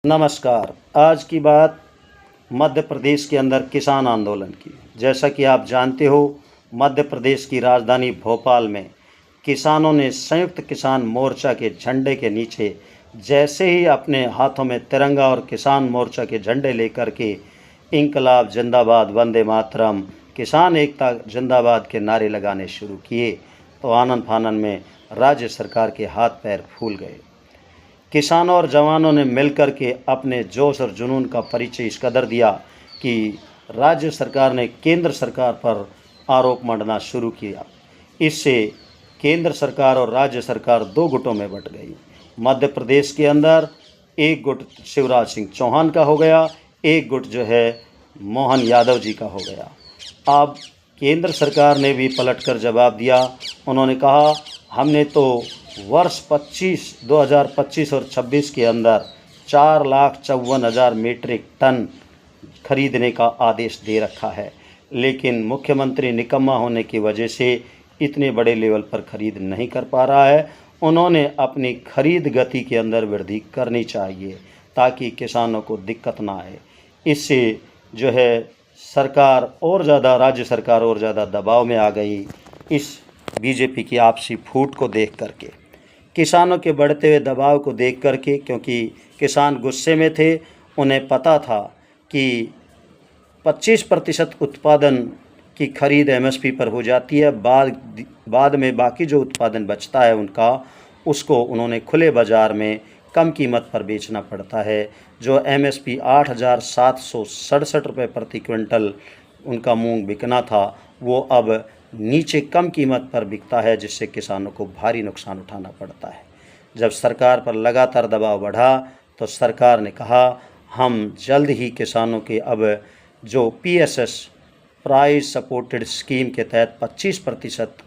नमस्कार। आज की बात मध्य प्रदेश के अंदर किसान आंदोलन की। जैसा कि आप जानते हो, मध्य प्रदेश की राजधानी भोपाल में किसानों ने संयुक्त किसान मोर्चा के झंडे के नीचे जैसे ही अपने हाथों में तिरंगा और किसान मोर्चा के झंडे लेकर के इंकलाब जिंदाबाद, वंदे मातरम, किसान एकता जिंदाबाद के नारे लगाने शुरू किए तो आनन फानन में राज्य सरकार के हाथ पैर फूल गए। किसानों और जवानों ने मिलकर के अपने जोश और जुनून का परिचय इस कदर दिया कि राज्य सरकार ने केंद्र सरकार पर आरोप मढ़ना शुरू किया। इससे केंद्र सरकार और राज्य सरकार दो गुटों में बंट गई। मध्य प्रदेश के अंदर एक गुट शिवराज सिंह चौहान का हो गया, एक गुट जो है मोहन यादव जी का हो गया। अब केंद्र सरकार ने भी पलटकर जवाब दिया। उन्होंने कहा, हमने तो वर्ष 2025 और 26 के अंदर 4,54,000 मीट्रिक टन खरीदने का आदेश दे रखा है, लेकिन मुख्यमंत्री निकम्मा होने की वजह से इतने बड़े लेवल पर खरीद नहीं कर पा रहा है। उन्होंने अपनी खरीद गति के अंदर वृद्धि करनी चाहिए ताकि किसानों को दिक्कत ना आए। इससे जो है सरकार और ज़्यादा, राज्य सरकार और ज़्यादा दबाव में आ गई इस बीजेपी की आपसी फूट को देख करके, किसानों के बढ़ते हुए दबाव को देख करके, क्योंकि किसान गुस्से में थे। उन्हें पता था कि 25% उत्पादन की खरीद एमएसपी पर हो जाती है, बाद में बाकी जो उत्पादन बचता है उसको उन्होंने खुले बाज़ार में कम कीमत पर बेचना पड़ता है। जो एमएसपी 8,767 रुपये प्रति क्विंटल उनका मूंग बिकना था, वो अब नीचे कम कीमत पर बिकता है, जिससे किसानों को भारी नुकसान उठाना पड़ता है। जब सरकार पर लगातार दबाव बढ़ा तो सरकार ने कहा, हम जल्द ही किसानों के अब जो पीएसएस प्राइस सपोर्टेड स्कीम के तहत 25%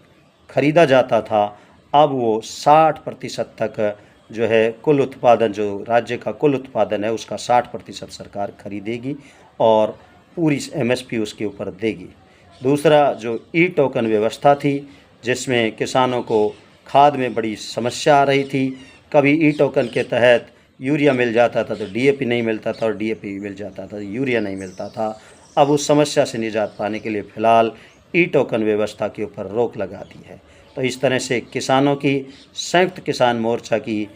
खरीदा जाता था, अब वो 60% तक जो है कुल उत्पादन, जो राज्य का कुल उत्पादन है उसका 60% सरकार खरीदेगी और पूरी एमएसपी उसके ऊपर देगी। दूसरा, जो ई टोकन व्यवस्था थी, जिसमें किसानों को खाद में बड़ी समस्या आ रही थी। कभी ई टोकन के तहत यूरिया मिल जाता था तो डीएपी नहीं मिलता था, और डीएपी मिल जाता था तो यूरिया नहीं मिलता था। अब उस समस्या से निजात पाने के लिए फ़िलहाल ई टोकन व्यवस्था के ऊपर रोक लगा दी है। तो इस तरह से किसानों की संयुक्त किसान मोर्चा की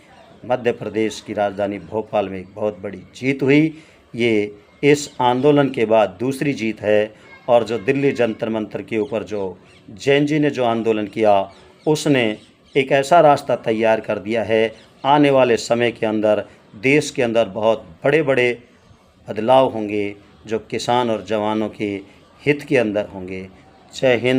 मध्य प्रदेश की राजधानी भोपाल में एक बहुत बड़ी जीत हुई। ये इस आंदोलन के बाद दूसरी जीत है। और जो दिल्ली जंतर मंतर के ऊपर जो जैन जी ने जो आंदोलन किया, उसने एक ऐसा रास्ता तैयार कर दिया है। आने वाले समय के अंदर देश के अंदर बहुत बड़े बड़े बदलाव होंगे जो किसान और जवानों के हित के अंदर होंगे। जय हिंद।